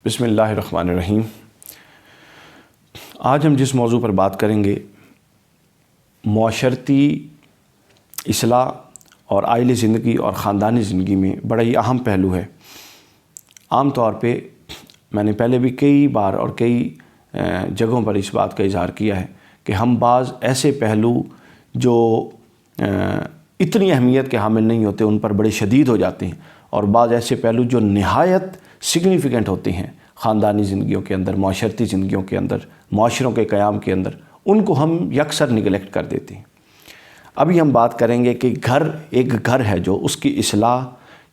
بسم اللہ الرحمن الرحیم۔ آج ہم جس موضوع پر بات کریں گے معاشرتی اصلاح اور آئلی زندگی اور خاندانی زندگی میں بڑا ہی اہم پہلو ہے۔ عام طور پہ میں نے پہلے بھی کئی بار اور کئی جگہوں پر اس بات کا اظہار کیا ہے کہ ہم بعض ایسے پہلو جو اتنی اہمیت کے حامل نہیں ہوتے ان پر بڑے شدید ہو جاتے ہیں، اور بعض ایسے پہلو جو نہایت سگنیفیکنٹ ہوتے ہیں خاندانی زندگیوں کے اندر، معاشرتی زندگیوں کے اندر، معاشروں کے قیام کے اندر، ان کو ہم یکسر نگلیکٹ کر دیتے ہیں۔ ابھی ہم بات کریں گے کہ ایک گھر ہے جو اس کی اصلاح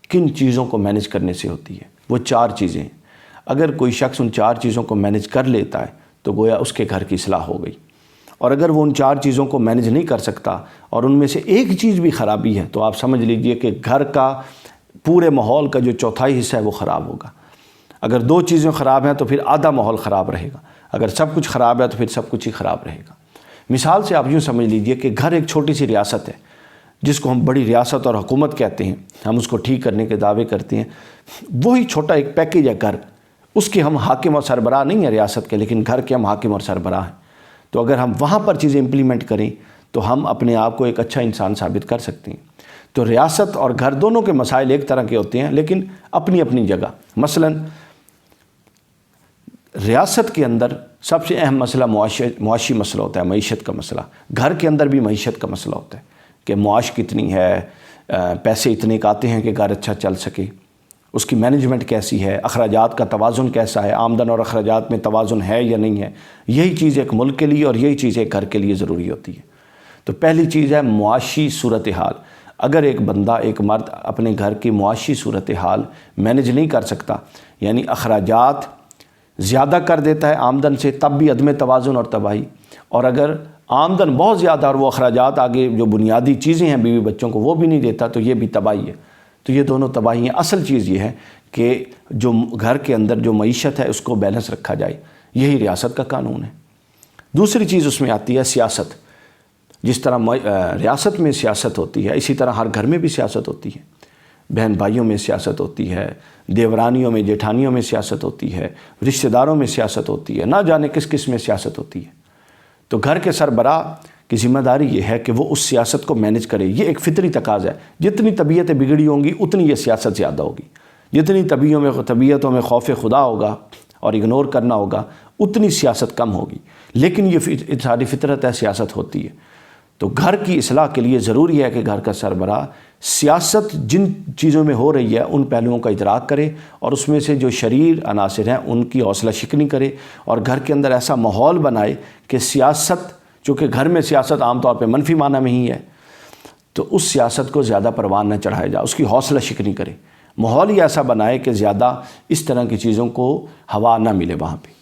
کن چیزوں کو مینیج کرنے سے ہوتی ہے۔ وہ 4 چیزیں ہیں۔ اگر کوئی شخص ان 4 چیزوں کو مینیج کر لیتا ہے تو گویا اس کے گھر کی اصلاح ہو گئی، اور اگر وہ ان 4 چیزوں کو مینیج نہیں کر سکتا اور ان میں سے ایک چیز بھی خرابی ہے تو آپ سمجھ لیجئے کہ گھر کا پورے ماحول کا جو 1/4 حصہ ہے وہ خراب ہوگا۔ اگر 2 چیزیں خراب ہیں تو پھر آدھا ماحول خراب رہے گا، اگر سب کچھ خراب ہے تو پھر سب کچھ ہی خراب رہے گا۔ مثال سے آپ یوں سمجھ لیجئے کہ گھر ایک چھوٹی سی ریاست ہے جس کو ہم بڑی ریاست اور حکومت کہتے ہیں، ہم اس کو ٹھیک کرنے کے دعوے کرتے ہیں۔ وہی چھوٹا ایک پیکیج ہے گھر، اس کے ہم حاکم اور سربراہ نہیں ہیں ریاست کے، لیکن گھر کے ہم حاکم اور سربراہ ہیں۔ تو اگر ہم وہاں پر چیزیں امپلیمنٹ کریں تو ہم اپنے آپ کو ایک اچھا انسان ثابت کر سکتے ہیں۔ تو ریاست اور گھر دونوں کے مسائل ایک طرح کے ہوتے ہیں لیکن اپنی اپنی جگہ۔ مثلا ریاست کے اندر سب سے اہم مسئلہ معاشی مسئلہ ہوتا ہے، معیشت کا مسئلہ۔ گھر کے اندر بھی معیشت کا مسئلہ ہوتا ہے کہ معاش کتنی ہے، پیسے اتنے آتے ہیں کہ گھر اچھا چل سکے، اس کی مینجمنٹ کیسی ہے، اخراجات کا توازن کیسا ہے، آمدن اور اخراجات میں توازن ہے یا نہیں ہے۔ یہی چیز ایک ملک کے لیے اور یہی چیز ایک گھر کے لیے ضروری ہوتی ہے۔ تو پہلی چیز ہے معاشی صورتحال۔ اگر ایک بندہ، ایک مرد اپنے گھر کی معاشی صورتحال مینیج نہیں کر سکتا، یعنی اخراجات زیادہ کر دیتا ہے آمدن سے، تب بھی عدم توازن اور تباہی، اور اگر آمدن بہت زیادہ اور وہ اخراجات آگے جو بنیادی چیزیں ہیں بیوی بچوں کو وہ بھی نہیں دیتا، تو یہ بھی تباہی ہے۔ تو یہ دونوں تباہی ہیں۔ اصل چیز یہ ہے کہ جو گھر کے اندر جو معیشت ہے اس کو بیلنس رکھا جائے، یہی ریاست کا قانون ہے۔ دوسری چیز اس میں آتی ہے سیاست۔ جس طرح ریاست میں سیاست ہوتی ہے، اسی طرح ہر گھر میں بھی سیاست ہوتی ہے۔ بہن بھائیوں میں سیاست ہوتی ہے، دیورانیوں میں، جیٹھانیوں میں سیاست ہوتی ہے، رشتہ داروں میں سیاست ہوتی ہے، نہ جانے کس کس میں سیاست ہوتی ہے۔ تو گھر کے سربراہ کی ذمہ داری یہ ہے کہ وہ اس سیاست کو مینیج کرے۔ یہ ایک فطری تقاضا ہے۔ جتنی طبیعتیں بگڑی ہوں گی اتنی یہ سیاست زیادہ ہوگی، جتنی طبیعتوں میں خوف خدا ہوگا اور اگنور کرنا ہوگا اتنی سیاست کم ہوگی، لیکن یہ ساری فطرت ہے، سیاست ہوتی ہے۔ تو گھر کی اصلاح کے لیے ضروری ہے کہ گھر کا سربراہ سیاست جن چیزوں میں ہو رہی ہے ان پہلوؤں کا ادراک کرے، اور اس میں سے جو شریر عناصر ہیں ان کی حوصلہ شکنی کرے، اور گھر کے اندر ایسا ماحول بنائے کہ سیاست، چونکہ گھر میں سیاست عام طور پہ منفی معنی میں ہی ہے، تو اس سیاست کو زیادہ پروان نہ چڑھایا جائے، اس کی حوصلہ شکنی کرے۔ ماحول ہی ایسا بنائے کہ زیادہ اس طرح کی چیزوں کو ہوا نہ ملے وہاں پہ۔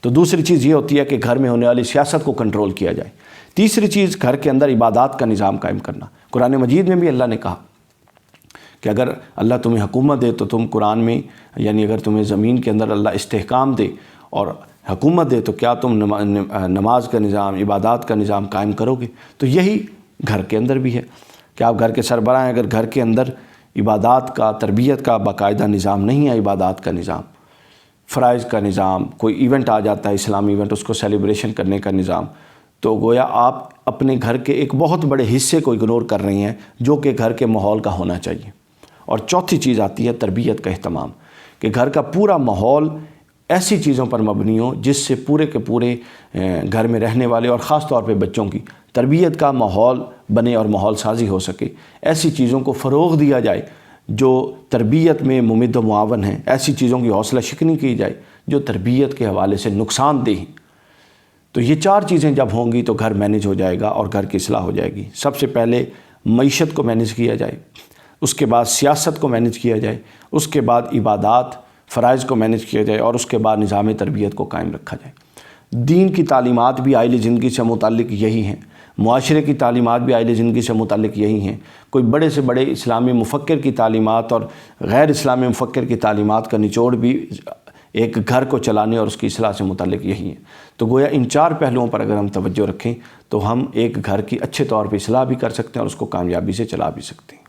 تو دوسری چیز یہ ہوتی ہے کہ گھر میں ہونے والی سیاست کو کنٹرول کیا جائے۔ تیسری چیز گھر کے اندر عبادات کا نظام قائم کرنا۔ قرآن مجید میں بھی اللہ نے کہا کہ اگر اللہ تمہیں حکومت دے تو تم قرآن میں، یعنی اگر تمہیں زمین کے اندر اللہ استحکام دے اور حکومت دے تو کیا تم نماز کا نظام، عبادات کا نظام قائم کرو گے؟ تو یہی گھر کے اندر بھی ہے کہ آپ گھر کے سربراہ ہیں، اگر گھر کے اندر عبادات کا، تربیت کا باقاعدہ نظام نہیں ہے، عبادات کا نظام، فرائض کا نظام، کوئی ایونٹ آ جاتا ہے اسلامی ایونٹ، اس کو سیلیبریشن کرنے کا نظام، تو گویا آپ اپنے گھر کے ایک بہت بڑے حصے کو اگنور کر رہے ہیں جو کہ گھر کے ماحول کا ہونا چاہیے۔ اور چوتھی چیز آتی ہے تربیت کا اہتمام، کہ گھر کا پورا ماحول ایسی چیزوں پر مبنی ہو جس سے پورے کے پورے گھر میں رہنے والے اور خاص طور پہ بچوں کی تربیت کا ماحول بنے اور ماحول سازی ہو سکے۔ ایسی چیزوں کو فروغ دیا جائے جو تربیت میں ممد و معاون ہیں، ایسی چیزوں کی حوصلہ شکنی کی جائے جو تربیت کے حوالے سے نقصان دہ ہیں۔ تو یہ 4 چیزیں جب ہوں گی تو گھر مینیج ہو جائے گا اور گھر کی اصلاح ہو جائے گی۔ سب سے پہلے معیشت کو مینیج کیا جائے، اس کے بعد سیاست کو مینیج کیا جائے، اس کے بعد عبادات، فرائض کو مینیج کیا جائے، اور اس کے بعد نظام تربیت کو قائم رکھا جائے۔ دین کی تعلیمات بھی آئلی زندگی سے متعلق یہی ہیں، معاشرے کی تعلیمات بھی آئلی زندگی سے متعلق یہی ہیں۔ کوئی بڑے سے بڑے اسلامی مفکر کی تعلیمات اور غیر اسلامی مفکر کی تعلیمات کا نچوڑ بھی ایک گھر کو چلانے اور اس کی اصلاح سے متعلق یہی ہے۔ تو گویا ان 4 پہلوؤں پر اگر ہم توجہ رکھیں تو ہم ایک گھر کی اچھے طور پہ اصلاح بھی کر سکتے ہیں اور اس کو کامیابی سے چلا بھی سکتے ہیں۔